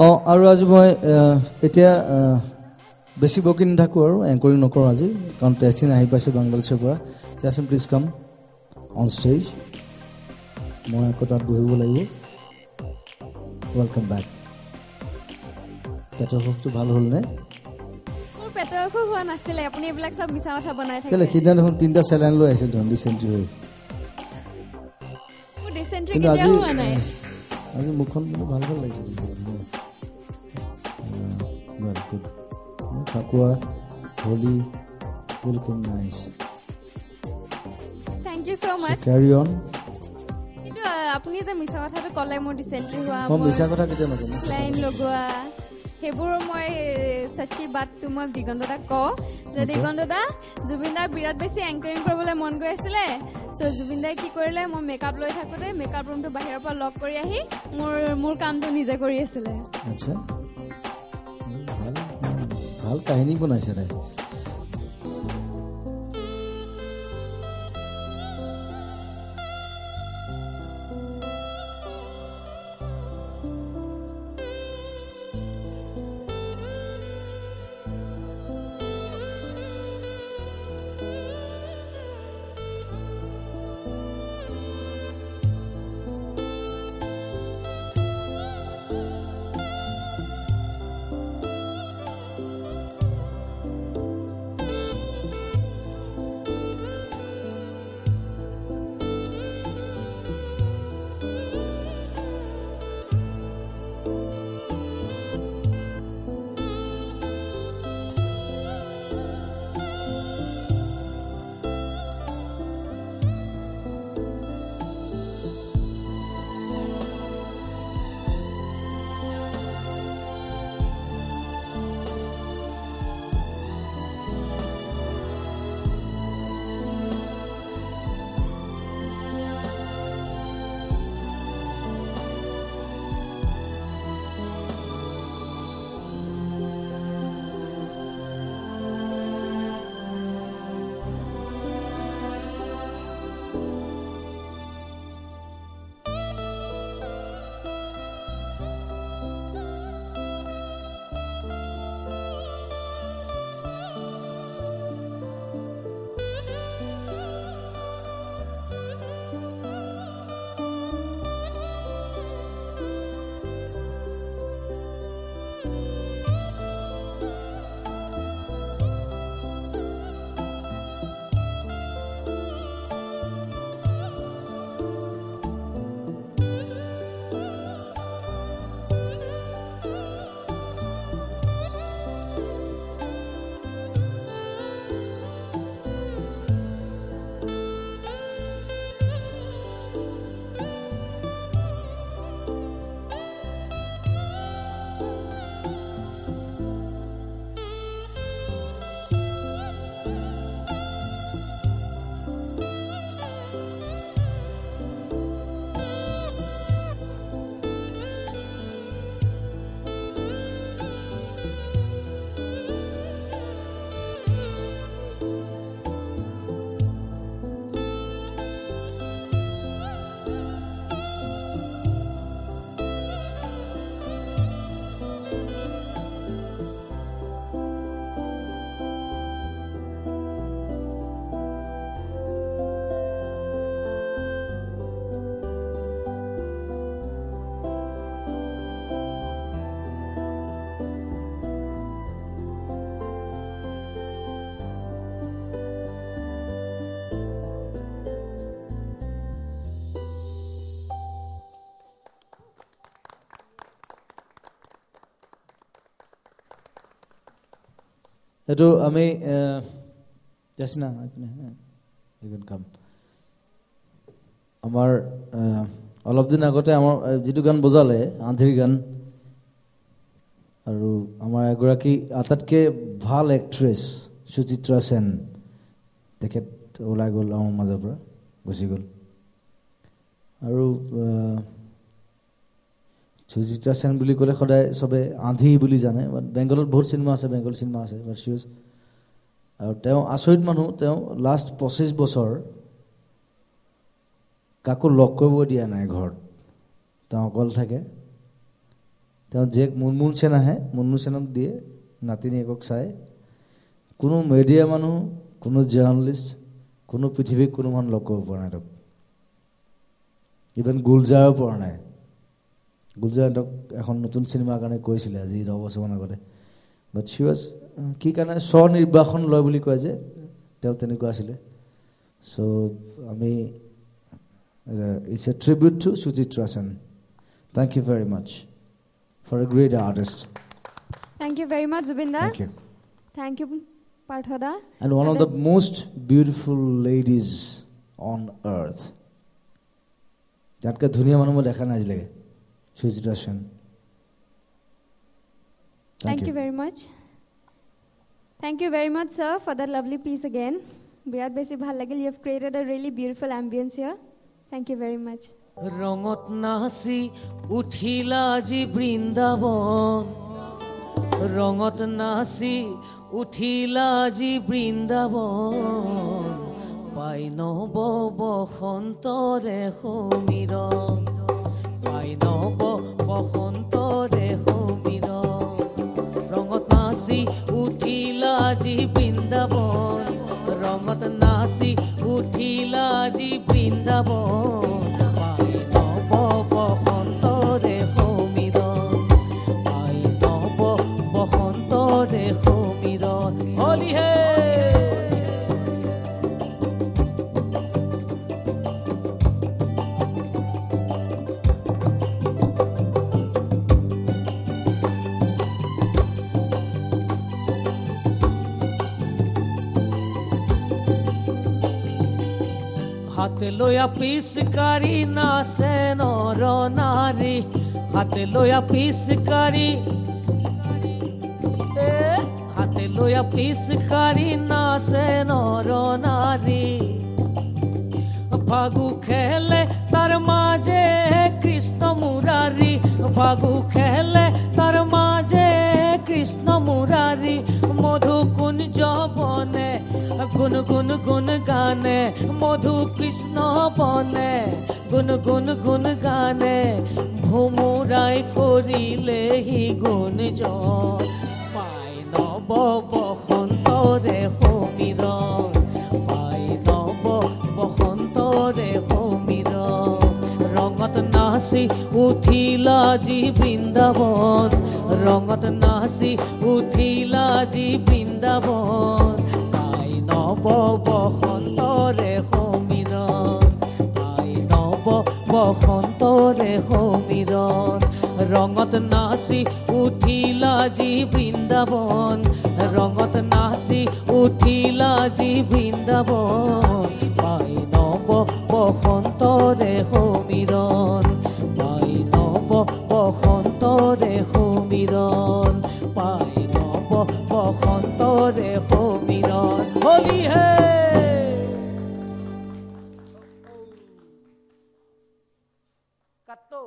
আৰু আজি মই এতিয়া বেছি বকি নাথাকোঁ আৰু এংকৰিং নকৰোঁ আজি, কাৰণ তেহচিন আহি পাইছে বাংলাদেশৰ পৰা। Tehsin please come on stage, মই আকৌ তাত বহিব লাগিব। Welcome back. পেটৰ অসুখটো ভাল হ'লনে? মোৰ পেটৰ অসুখ হোৱা নাছিলে, আপুনি এইবিলাক চব মিছা কথা বনাই থাকে। কেলে সিদিনা দেখোন 3টা চেলাইন লৈ আহিছিল দেখোন ডিচেণ্ট্ৰি হৈ। মোৰ ডিচেণ্ট্ৰি কেতিয়াও হোৱা নাই। আজি মুখখন কিন্তু ভাল ভাল লাগিছে। Good. Fakuwa Holi looking nice. Thank you so much. Carry on. কিন্তু আপুনি যে মিছা কথাটো ক'লে মোৰ ডিচেণ্ট্ৰি হোৱা, মই মিছা কথা কেতিয়া নকওঁ। লাইন লগোৱা সেইবোৰ মই সচ্চি বাতটো মই দিগন্ত দাক কওঁ যে দিগন্ত দা জুবিন দাৰ বিৰাট বেছি এংকাৰিং কৰিবলৈ মন গৈ আছিলে। চ' জুবিন দাই কি কৰিলে, মই মেকআপ লৈ থাকোঁতে মেকআপ ৰুমটো বাহিৰৰ পৰা লক কৰি আহি মোৰ কামটো নিজে কৰি আছিলে। আচ্ছা, ভাল কাহিনী বনাইছে তাই। এইটো আমি কাম আমাৰ অলপ দিন আগতে আমাৰ যিটো গান বজালে আন্ধিৰ গান, আৰু আমাৰ এগৰাকী আটাইতকৈ ভাল এক্ট্ৰেছ সুচিত্ৰা সেন, তেখেত ওলাই গ'ল আমাৰ মাজৰ পৰা, গুচি গ'ল। আৰু সুচিত্ৰা সেন বুলি ক'লে সদায় চবে আন্ধি বুলি জানে, বাট বেংগলত বহুত চিনেমা আছে, বেংগলী চিনেমা আছে, বাট চিউজ। আৰু তেওঁ আচৰিত মানুহ, তেওঁ লাষ্ট 25 বছৰ কাকো লগ কৰিব দিয়া নাই ঘৰত, তেওঁ অকল থাকে। তেওঁ জীয়েক মুনমুন সেন আহে, মুনমুন সেনক দিয়ে, নাতিনীয়েকক চায়। কোনো মিডিয়া মানুহ, কোনো জাৰ্ণালিষ্ট, কোনো পৃথিৱীক কোনো মানুহ লগ কৰিব পৰা নাই তেওঁক। ইভেন গুলজাৰো পৰা নাই। গুলজাৰ তেওঁক এখন নতুন চিনেমাৰ কাৰণে কৈছিলে আজি 10 বছৰমান আগতে, বাট শ্বি ৱাজ কি কাৰণে স্বনিৰ্বাসন লয় বুলি কয় যে, তেওঁ তেনেকুৱা আছিলে। চ' আমি it's a tribute to Suchitra Sen. Thank you very much for a great artist. Thank you very much, Zubin da. Thank you. Thank you, Partha da. And one of the most beautiful ladies on earth. যাতকে ধুনীয়া মানুহ মই দেখা নাই আজিলৈকে, সুচিত্ৰা সেন। Thank you very much. Thank you very much, sir, for that lovely piece again. Birat besi bhal lagil. You have created a really beautiful ambience here. Thank you very much. ৰঙত নাচি উঠিলা আজি বৃন্দাবন, ৰঙত নাচি উঠিলা আজি বৃন্দাবন, পাই নব বসন্তৰে সমীৰণ, পাই নব বসন্তৰে সমীৰণ, ৰঙত নাচি উঠিলা আজি বৃন্দাবন, ৰঙত নাচি উঠিলা আজি বৃন্দাবন, পাই নব বসন্তৰে সমীৰণ, পাই নব বসন্তৰে সমীৰণ। হলি হে হাতে লয়া পিচকাৰি নাচে নৰ নাৰী, হাতে লয়া পিচকাৰি, হাতে লয়া পিচকাৰি নাচে নৰ নাৰী, ফাগু খেলে তাৰ মাজে কৃষ্ণ মুৰাৰী, ফাগু খেলে তাৰ মাজে কৃষ্ণ মুৰাৰী, মধু কুঞ্জ বনে গুণ গুণ গুণ গানে, মধু কৃষ্ণ বনে গুণ গুণ গুণ গানে, ভুমুৰাই কৰিলেহি গুণ জন, পাই নব বসন্তৰে সমীৰণ, পাই নব বসন্তৰে সমীৰণ, ৰঙত নাচি উঠিলা আজি বৃন্দাবন, ৰঙত নাচি উঠিলা আজি বৃন্দাবন, পাই নব বসন্তৰে সমীৰণ, পাই নব বসন্তৰে সমীৰণ, ৰঙত নাচি উঠিলা আজি বৃন্দাবন, ৰঙত নাচি উঠিলা আজি বৃন্দাবন, পাই নব বসন্তৰে সমীৰণ, পাই নব বসন্তৰে সমীৰণ, পাই নব বসন্তৰে সমীৰণ। হলি হে কাটো